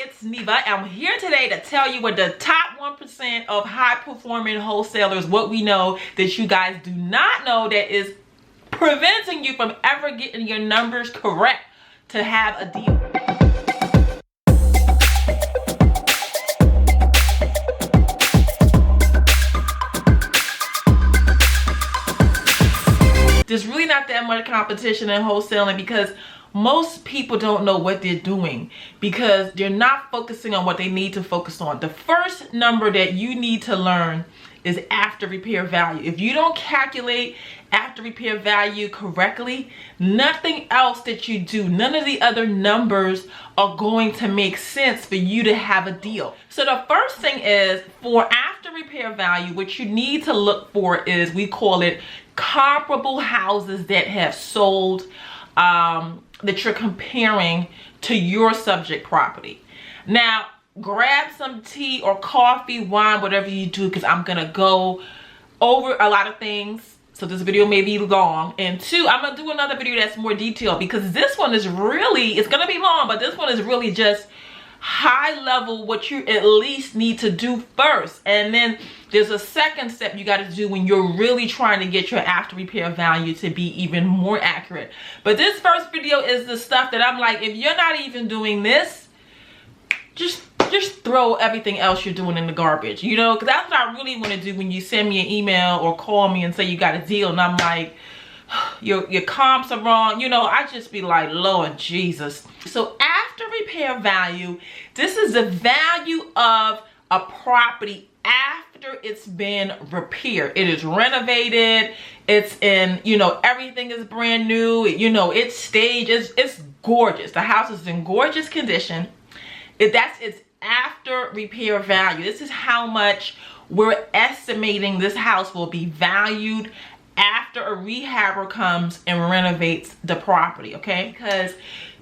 it's Neva. I'm here today to tell you what the top 1% of high performing wholesalers, what we know that you guys do not know, that is preventing you from ever getting your numbers correct to have a deal. There's really not that much competition in wholesaling because most people don't know what they're doing because they're not focusing on what they need to focus on. The first number that you need to learn is after repair value. If you don't calculate after repair value correctly, nothing else that you do, none of the other numbers are going to make sense for you to have a deal. So the first thing is, for after repair value, what you need to look for is, we call it comparable houses that have sold, that you're comparing to your subject property. Now, grab some tea or coffee, wine, whatever you do, because I'm gonna go over a lot of things. So this video may be long. And two, I'm gonna do another video that's more detailed, because this one is really, it's gonna be long, but this one is really just high level, what you at least need to do first. And then there's a second step you got to do when you're really trying to get your after repair value to be even more accurate. But this first video is the stuff that I'm like, if you're not even doing this, just throw everything else you're doing in the garbage, you know, because that's what I really want to do when you send me an email or call me and say you got a deal and I'm like, your comps are wrong, you know. I just be like, Lord Jesus. So after repair value, this is the value of a property after it's been repaired. It is renovated, it's in, you know, everything is brand new, you know, it's staged, it's gorgeous. The house is in gorgeous condition. That's its after repair value. This is how much we're estimating this house will be valued after a rehabber comes and renovates the property, okay? Because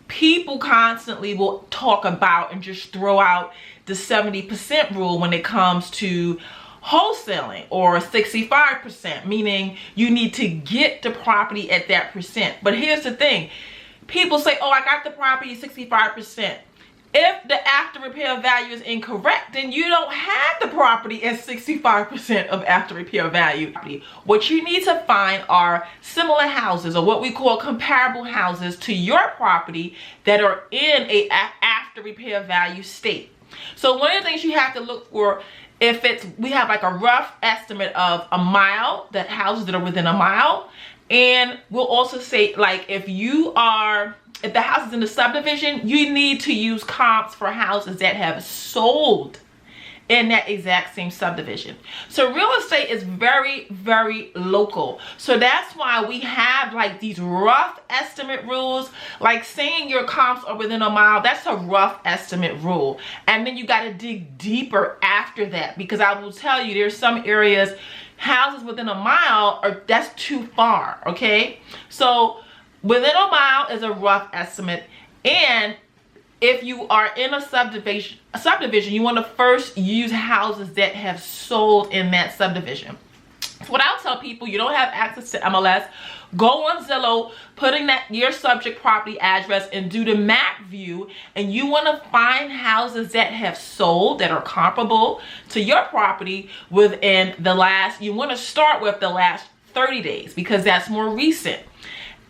people constantly will talk about and just throw out the 70% rule when it comes to wholesaling, or 65%, meaning you need to get the property at that percent. But here's the thing. People say, oh, I got the property 65%. If the after repair value is incorrect, then you don't have the property at 65% of after repair value. What you need to find are similar houses, or what we call comparable houses to your property, that are in a after repair value state. So one of the things you have to look for, if we have like a rough estimate of a mile, that houses that are within a mile. And we'll also say, like, if the house is in the subdivision, you need to use comps for houses that have sold in that exact same subdivision. So real estate is very, very local. So that's why we have like these rough estimate rules. Like saying your comps are within a mile, that's a rough estimate rule. And then you got to dig deeper after that, because I will tell you, there's some areas, houses within a mile, that's too far, okay? So within a mile is a rough estimate. And if you are in a subdivision, you want to first use houses that have sold in that subdivision. So what I'll tell people, you don't have access to MLS, go on Zillow, put in your subject property address and do the map view, and you want to find houses that have sold that are comparable to your property within you want to start with the last 30 days because that's more recent.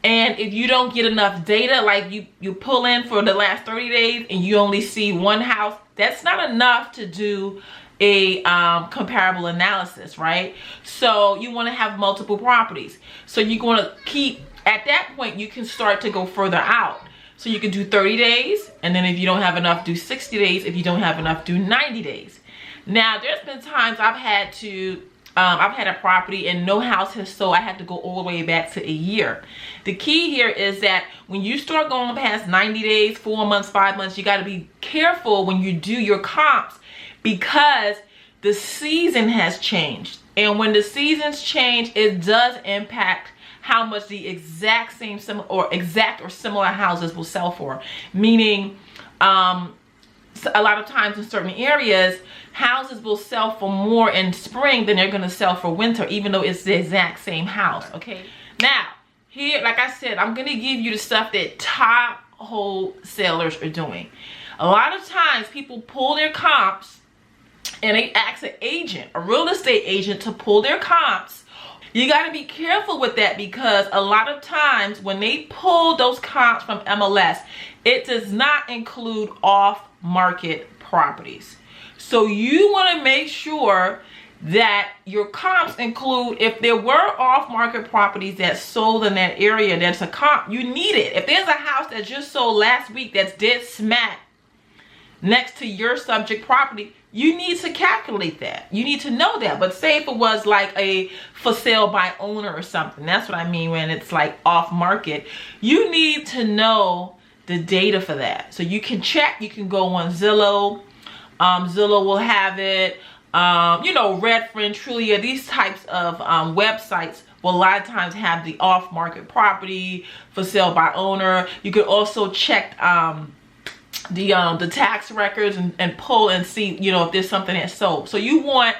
And if you don't get enough data, like you pull in for the last 30 days and you only see one house, that's not enough to do a comparable analysis, right? So you want to have multiple properties. So you're going to keep, at that point, you can start to go further out. So you can do 30 days, and then if you don't have enough, do 60 days. If you don't have enough, do 90 days. Now, there's been times I've had a property and no house has sold. I had to go all the way back to a year. The key here is that when you start going past 90 days, 4 months, 5 months, you got to be careful when you do your comps, because the season has changed. And when the seasons change, it does impact how much the exact or similar houses will sell for. Meaning, a lot of times in certain areas, houses will sell for more in spring than they're going to sell for winter, even though it's the exact same house, okay? Now, here, like I said, I'm going to give you the stuff that top wholesalers are doing. A lot of times people pull their comps and they ask an agent, a real estate agent, to pull their comps. You got to be careful with that, because a lot of times when they pull those comps from MLS, it does not include off-market properties. So you want to make sure that your comps include, if there were off-market properties that sold in that area, that's a comp, you need it. If there's a house that just sold last week that's dead smack next to your subject property, you need to calculate that. You need to know that. But say if it was like a for sale by owner or something, that's what I mean when it's like off market, you need to know the data for that. So you can check, you can go on Zillow. Zillow will have it. You know, Redfin, Trulia, these types of websites will a lot of times have the off market property for sale by owner. You could also check the tax records and pull and see, you know, if there's something that's sold. So you want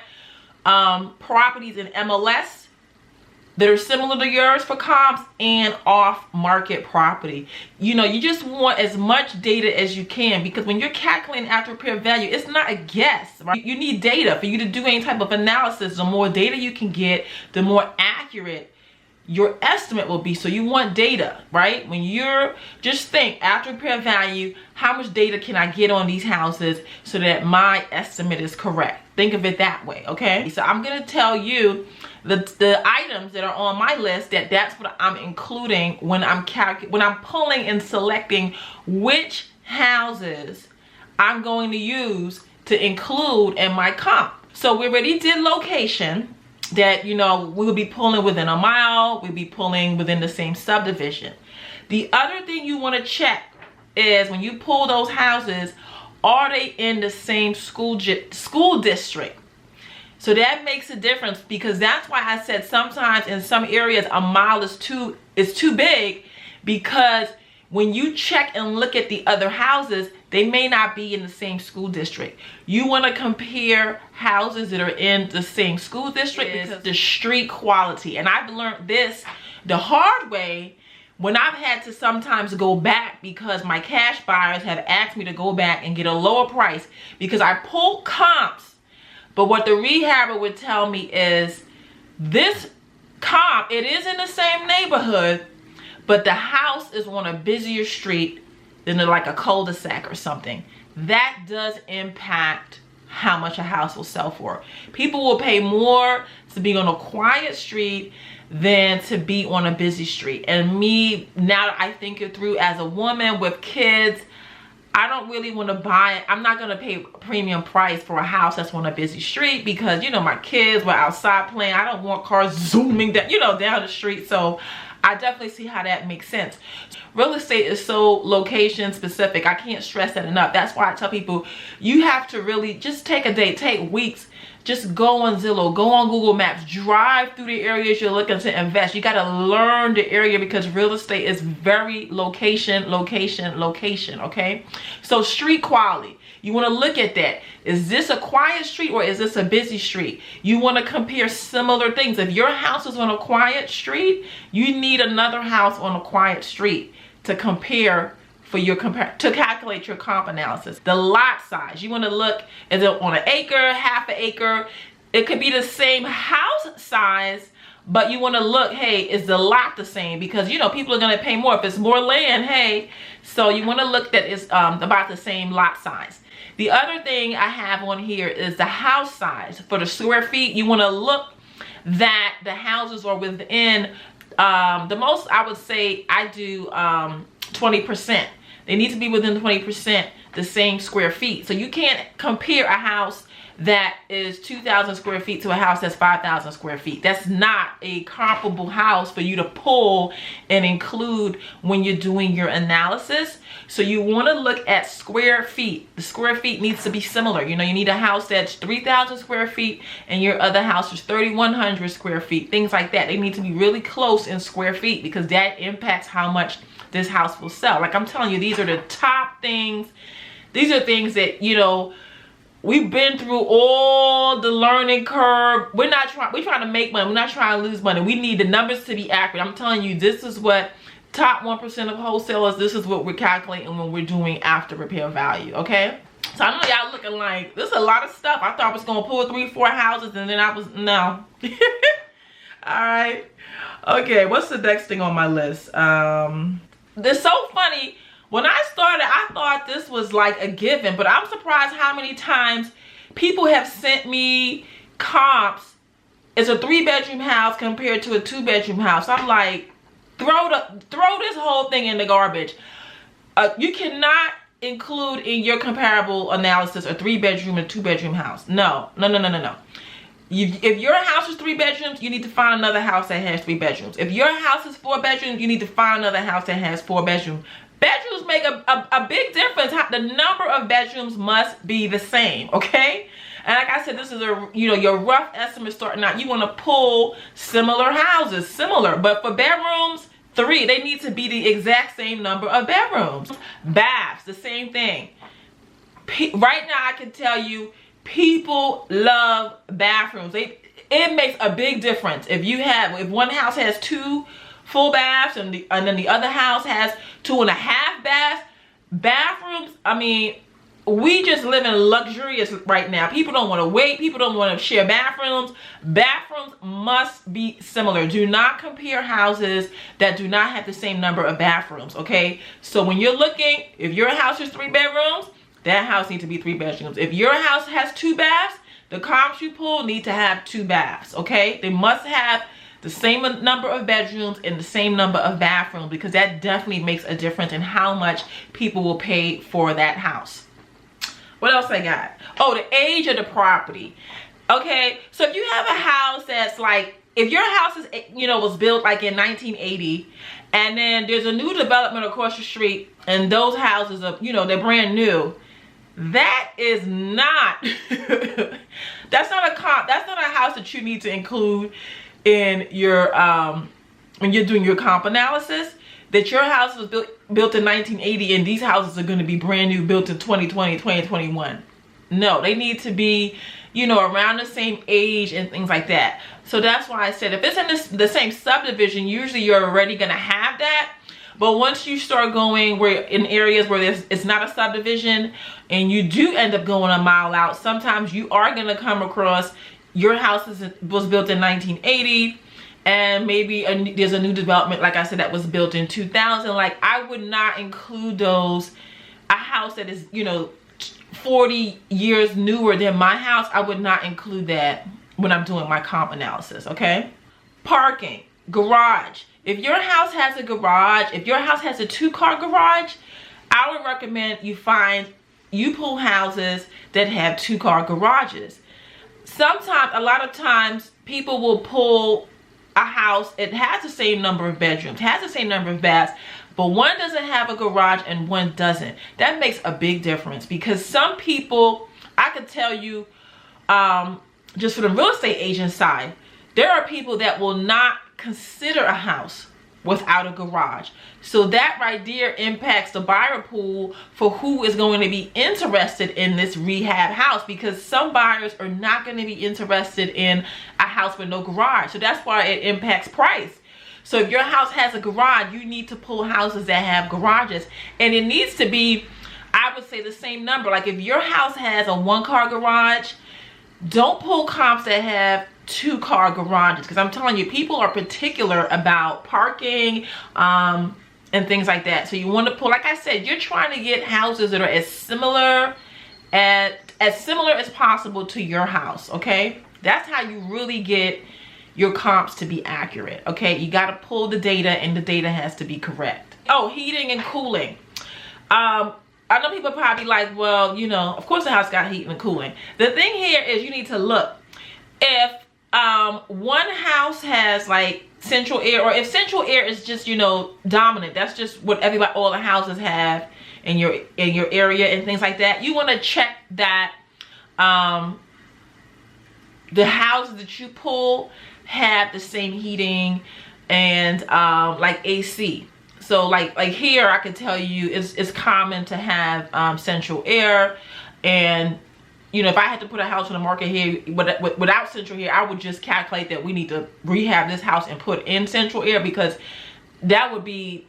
properties in MLS that are similar to yours for comps, and off-market property. You know, you just want as much data as you can, because when you're calculating after repair value, it's not a guess, right? You need data for you to do any type of analysis. The more data you can get, the more accurate your estimate will be. So you want data, right? When you're, just think after repair value, how much data can I get on these houses so that my estimate is correct? Think of it that way, okay? So I'm gonna tell you the items that are on my list, that's what I'm including when I'm pulling and selecting which houses I'm going to use to include in my comp. So we already did location, that, you know, we will be pulling within a mile, we'll be pulling within the same subdivision. The other thing you want to check is when you pull those houses, are they in the same school district? So that makes a difference, because that's why I said sometimes in some areas a mile is too big, because when you check and look at the other houses, they may not be in the same school district. You want to compare houses that are in the same school district because the street quality. And I've learned this the hard way when I've had to sometimes go back, because my cash buyers have asked me to go back and get a lower price because I pulled comps. But what the rehabber would tell me is, this comp, it is in the same neighborhood, but the house is on a busier street than like a cul-de-sac or something. That does impact how much a house will sell for. People will pay more to be on a quiet street than to be on a busy street. And me, now that I think it through as a woman with kids, I don't really want to buy it. I'm not going to pay a premium price for a house that's on a busy street, because, you know, my kids were outside playing. I don't want cars zooming down, you know, down the street. So I definitely see how that makes sense. Real estate is so location specific. I can't stress that enough. That's why I tell people, you have to really just take a day, take weeks. Just go on Zillow, go on Google Maps, drive through the areas you're looking to invest. You got to learn the area, because real estate is very location, okay? So street quality, you want to look at that. Is this a quiet street or is this a busy street? You want to compare similar things. If your house is on a quiet street, you need another house on a quiet street to compare for your to calculate your comp analysis. The lot size, you want to look, is it on an acre, half an acre? It could be the same house size, but you want to look, hey, is the lot the same? Because, you know, people are going to pay more if it's more land, hey. So you want to look that it's about the same lot size. The other thing I have on here is the house size. For the square feet, you want to look that the houses are within, the most I would say I do 20%. They need to be within 20% the same square feet. So you can't compare a house that is 2,000 square feet to a house that's 5,000 square feet. That's not a comparable house for you to pull and include when you're doing your analysis. So you want to look at square feet. The square feet needs to be similar. You know, you need a house that's 3,000 square feet and your other house is 3,100 square feet. Things like that. They need to be really close in square feet, because that impacts how much this house will sell. Like I'm telling you, these are the top things. These are things that, you know, we've been through all the learning curve. We're trying to make money. We're not trying to lose money. We need the numbers to be accurate. I'm telling you, this is what top 1% of wholesalers, this is what we're calculating when we're doing after repair value, okay? So I know y'all looking like, this is a lot of stuff. I thought I was going to pull 3-4 houses, and then I was, no. All right. Okay, what's the next thing on my list? It's so funny. When I started, I thought this was like a given, but I'm surprised how many times people have sent me comps. It's a 3-bedroom house compared to a 2-bedroom house. I'm like, throw this whole thing in the garbage. You cannot include in your comparable analysis a 3-bedroom and 2-bedroom house. No. If your house is 3 bedrooms, you need to find another house that has 3 bedrooms. If your house is 4 bedrooms, you need to find another house that has 4 bedrooms. Bedrooms make a big difference. The number of bedrooms must be the same, okay? And like I said, this is your rough estimate starting out. You want to pull similar houses, but for bedrooms, 3, they need to be the exact same number of bedrooms. Baths, the same thing. Right now, I can tell you, people love bathrooms. It makes a big difference if one house has 2 full baths and then the other house has 2.5 baths. Bathrooms, I mean, we just live in luxurious right now. People don't want to wait. People don't want to share bathrooms. Bathrooms must be similar. Do not compare houses that do not have the same number of bathrooms, okay? So when you're looking, if your house is 3 bedrooms, that house needs to be 3 bedrooms. If your house has 2 baths, the comps you pull need to have 2 baths, okay? They must have the same number of bedrooms and the same number of bathrooms, because that definitely makes a difference in how much people will pay for that house. What else I got? Oh, the age of the property. Okay, so if you have a house that's like, if your house is, was built like in 1980, and then there's a new development across the street, and those houses are, they're brand new, that is not, that's not a comp, that's not a house that you need to include in your, when you're doing your comp analysis, that your house was built in 1980 and these houses are going to be brand new, built in 2020, 2021. No, they need to be, around the same age and things like that. So that's why I said, if it's in the same subdivision, usually you're already going to have that. But once you start going in areas where it's not a subdivision and you do end up going a mile out, sometimes you are going to come across your house was built in 1980 and maybe there's a new development, like I said, that was built in 2000. Like, I would not include those. A house that is, 40 years newer than my house, I would not include that when I'm doing my comp analysis, okay? Parking, garage. If your house has a garage, if your house has a 2-car garage, I would recommend you pull houses that have 2-car garages. Sometimes, a lot of times, people will pull a house, it has the same number of bedrooms, has the same number of baths, but one doesn't have a garage and one doesn't. That makes a big difference, because some people, I could tell you, just for the real estate agent side, there are people that will not consider a house without a garage. So that right there impacts the buyer pool for who is going to be interested in this rehab house, because some buyers are not going to be interested in a house with no garage. So that's why it impacts price. So if your house has a garage, you need to pull houses that have garages, and it needs to be, I would say, the same number. Like, if your house has a 1-car garage, don't pull comps that have 2-car garages, because I'm telling you, people are particular about parking and things like that. So you want to pull, like I said, you're trying to get houses that are as similar as possible to your house, okay? That's how you really get your comps to be accurate, okay? You got to pull the data, and the data has to be correct. Oh, heating and cooling. I know people probably like, well, of course the house got heating and cooling. The thing here is you need to look. If one house has like central air, or if central air is just, dominant, that's just what all the houses have in your area and things like that, you want to check that the houses that you pull have the same heating and like AC. So like here, I can tell you it's common to have central air. And if I had to put a house on the market here without central air, I would just calculate that we need to rehab this house and put in central air, because that would be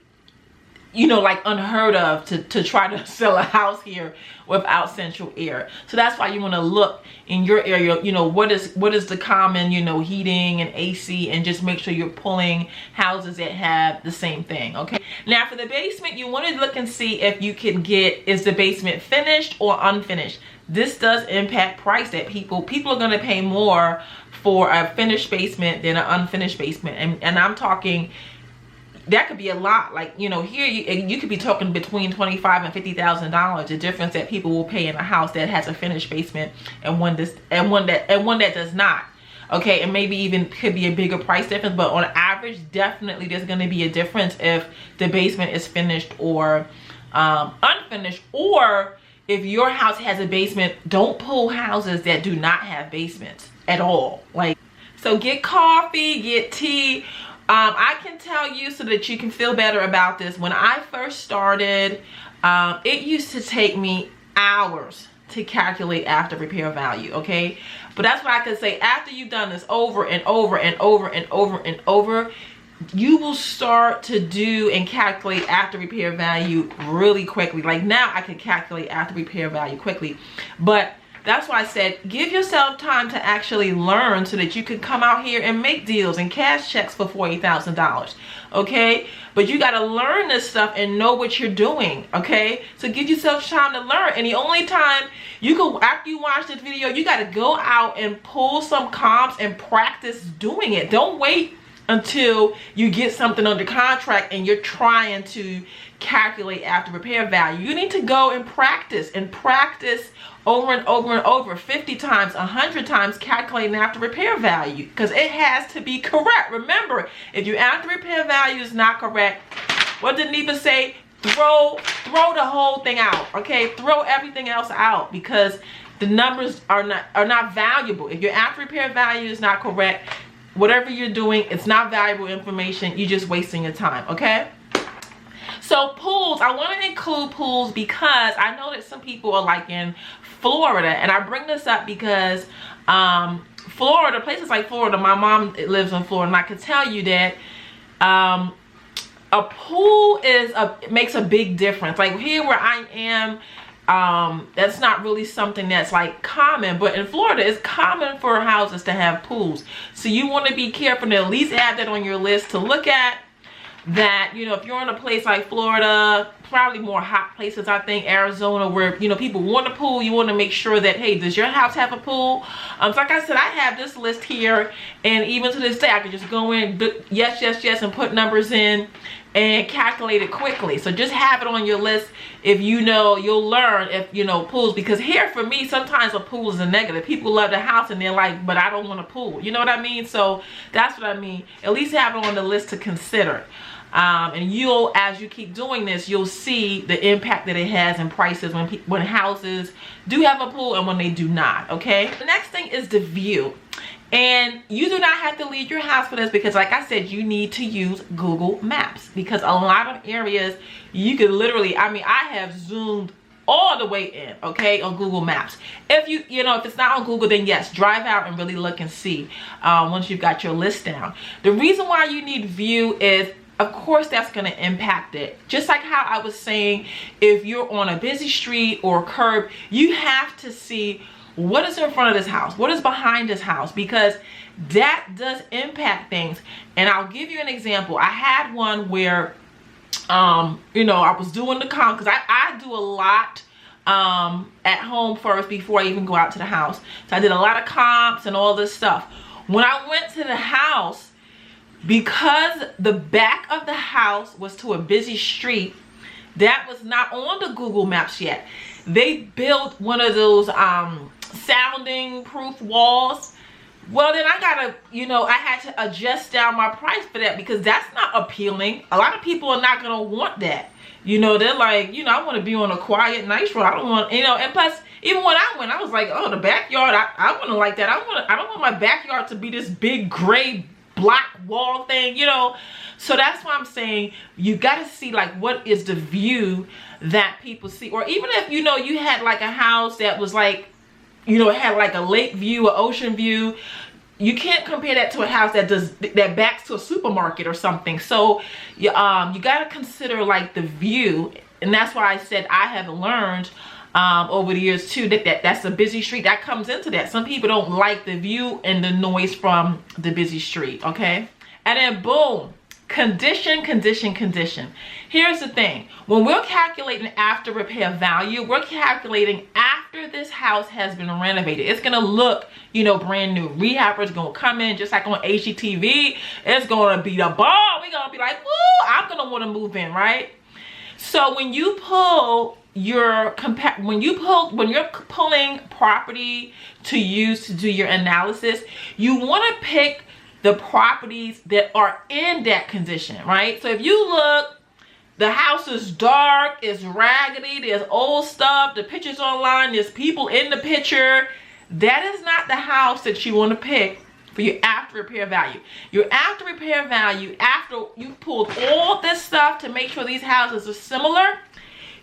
you know, like unheard of to try to sell a house here without central air. So that's why you want to look in your area, you know, what is the common, you know, heating and AC, and just make sure you're pulling houses that have the same thing. Okay, now for the basement, you want to look and see if you can get, is the basement finished or unfinished. This does impact price. That people are going to pay more for a finished basement than an unfinished basement, and I'm talking, that could be a lot. Like, you know, here you could be talking between $25,000 and $50,000, the difference that people will pay in a house that has a finished basement and one that does not. Okay, and maybe even could be a bigger price difference, but on average, definitely there's going to be a difference if the basement is finished or unfinished. Or if your house has a basement, don't pull houses that do not have basements at all. Like, so get coffee, get tea. I can tell you, so that you can feel better about this, when I first started, it used to take me hours to calculate after repair value. Okay, but that's what I can say. After you've done this over and over and over and over and over, you will start to do and calculate after repair value really quickly. Like now I can calculate after repair value quickly, but that's why I said give yourself time to actually learn, so that you can come out here and make deals and cash checks for $40,000. Okay, but you got to learn this stuff and know what you're doing. Okay, so give yourself time to learn. And the only time you go, after you watch this video, you got to go out and pull some comps and practice doing it. Don't wait until you get something under contract and you're trying to calculate after repair value. You need to go and practice over and over and over, 50 times, 100 times, calculating after repair value, because it has to be correct. Remember, if your after repair value is not correct, what did Neva say? Throw the whole thing out. Okay, throw everything else out, because the numbers are not valuable. If your after repair value is not correct, whatever you're doing, it's not valuable information. You're just wasting your time. Okay, so pools, I want to include pools because I know that some people are like in Florida, and I bring this up because Florida, places like Florida, my mom lives in Florida, and I can tell you that a pool makes a big difference. Like here where I am, that's not really something that's like common, but in Florida it's common for houses to have pools. So you want to be careful to at least add that on your list to look at. That, you know, if you're in a place like Florida, probably more hot places, I think Arizona, where, you know, people want a pool, you want to make sure that, hey, does your house have a pool? So like I said, I have this list here, and even to this day I can just go in, yes, yes, yes, and put numbers in and calculate it quickly. So just have it on your list. If you know, you'll learn if you know pools, because here for me, sometimes a pool is a negative. People love the house and they're like, but I don't want a pool. You know what I mean? So that's what I mean. At least have it on the list to consider. And you'll, as you keep doing this, you'll see the impact that it has in prices when houses do have a pool and when they do not. Okay, the next thing is the view. And you do not have to leave your house for this, because like I said, you need to use Google Maps, because a lot of areas you could literally, I mean, I have zoomed all the way in, okay, on Google Maps. If you know, if it's not on Google, then yes, drive out and really look and see once you've got your list down. The reason why you need view is, of course, that's going to impact it. Just like how I was saying, if you're on a busy street or curb, you have to see what is in front of this house, what is behind this house, because that does impact things. And I'll give you an example. I had one where, you know, I was doing the comp, because I do a lot at home first before I even go out to the house. So I did a lot of comps and all this stuff. When I went to the house, because the back of the house was to a busy street, that was not on the Google Maps yet. They built one of those sounding proof walls. Well, then I gotta, you know, I had to adjust down my price for that, because that's not appealing. A lot of people are not gonna want that. You know, they're like, you know, I want to be on a quiet, nice road. I don't want, you know, and plus, even when I went, I was like, oh, the backyard, I wouldn't like that. I don't want my backyard to be this big gray block wall thing, you know. So that's why I'm saying you got to see like what is the view that people see. Or even if, you know, you had like a house that was like, you know, it had like a lake view, an ocean view, you can't compare that to a house that backs to a supermarket or something. So you got to consider like the view, and that's why I said I have learned over the years too that's a busy street. That comes into that. Some people don't like the view and the noise from the busy street. Okay, and then boom, condition. Here's the thing: when we're calculating after repair value, we're calculating after this house has been renovated. It's gonna look, you know, brand new. Rehabbers gonna come in just like on HGTV. It's gonna be the bomb. We're gonna be like, woo, I'm gonna want to move in, right? So when you pull when you're pulling property to use to do your analysis, you want to pick the properties that are in that condition, right? So if you look, the house is dark, it's raggedy, there's old stuff, the pictures online, there's people in the picture, that is not the house that you want to pick for your after repair value. Your after repair value, after you've pulled all this stuff to make sure these houses are similar,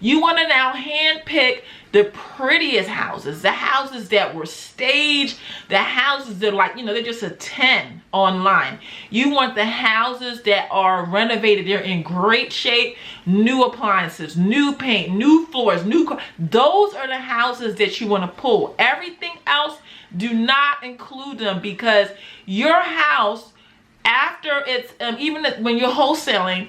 you want to now hand pick the prettiest houses, the houses that were staged, the houses that are like, you know, they're just a 10 online. You want the houses that are renovated, they're in great shape, new appliances, new paint, new floors, those are the houses that you want to pull. Everything else, do not include them, because your house, after it's, even when you're wholesaling,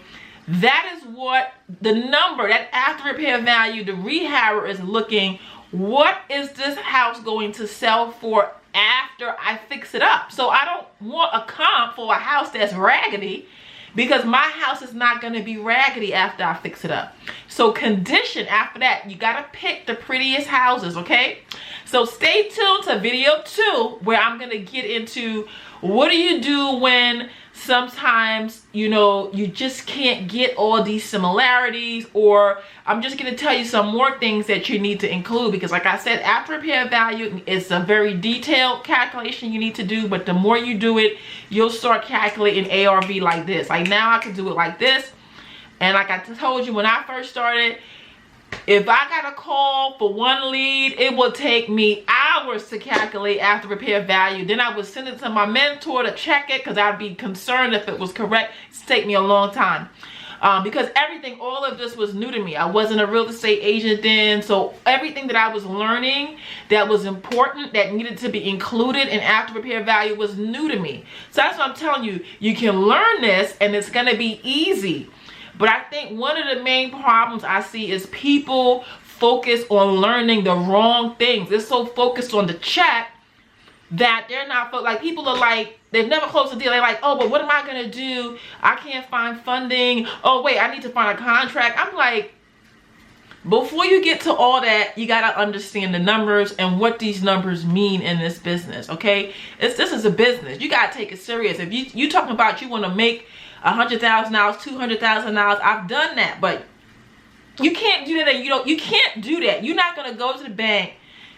that is what the number, that after repair value, the rehabber is looking, what is this house going to sell for after I fix it up? So I don't want a comp for a house that's raggedy, because my house is not going to be raggedy after I fix it up. So condition after that, you got to pick the prettiest houses, okay? So stay tuned to video 2, where I'm going to get into what do you do when sometimes, you know, you just can't get all these similarities, or I'm just going to tell you some more things that you need to include, because like I said, after repair value is a very detailed calculation you need to do, but the more you do it, you'll start calculating ARV like this. Like now I can do it like this, and like I told you when I first started, if I got a call for one lead, it would take me hours to calculate after repair value. Then I would send it to my mentor to check it, because I'd be concerned if it was correct. It's take me a long time. Because all of this was new to me. I wasn't a real estate agent then. So everything that I was learning that was important, that needed to be included in after repair value, was new to me. So that's what I'm telling you. You can learn this and it's going to be easy. But I think one of the main problems I see is people focus on learning the wrong things. They're so focused on the check that they're not, like, people are like, they've never closed a deal. They're like, oh, but what am I going to do? I can't find funding. Oh, wait, I need to find a contract. I'm like, before you get to all that, you got to understand the numbers and what these numbers mean in this business, okay? This is a business. You got to take it serious. If you talking about you want to make $100,000, $200,000, I've done that, but you can't do that. You can't do that. You're not going to go to the bank,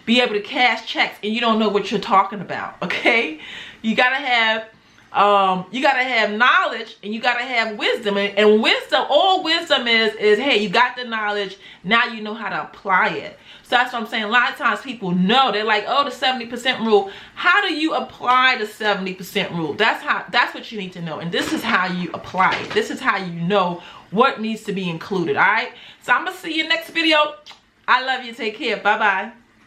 be able to cash checks, and you don't know what you're talking about, okay? You got to have knowledge, and you got to have wisdom, and wisdom, all wisdom is hey, you got the knowledge, now you know how to apply it. So that's what I'm saying. A lot of times people know, they're like, oh, the 70% rule. How do you apply the 70% rule? That's what you need to know, and this is how you apply it. This is how you know what needs to be included. All right, so I'm gonna see you next video. I love you. Take care. Bye bye.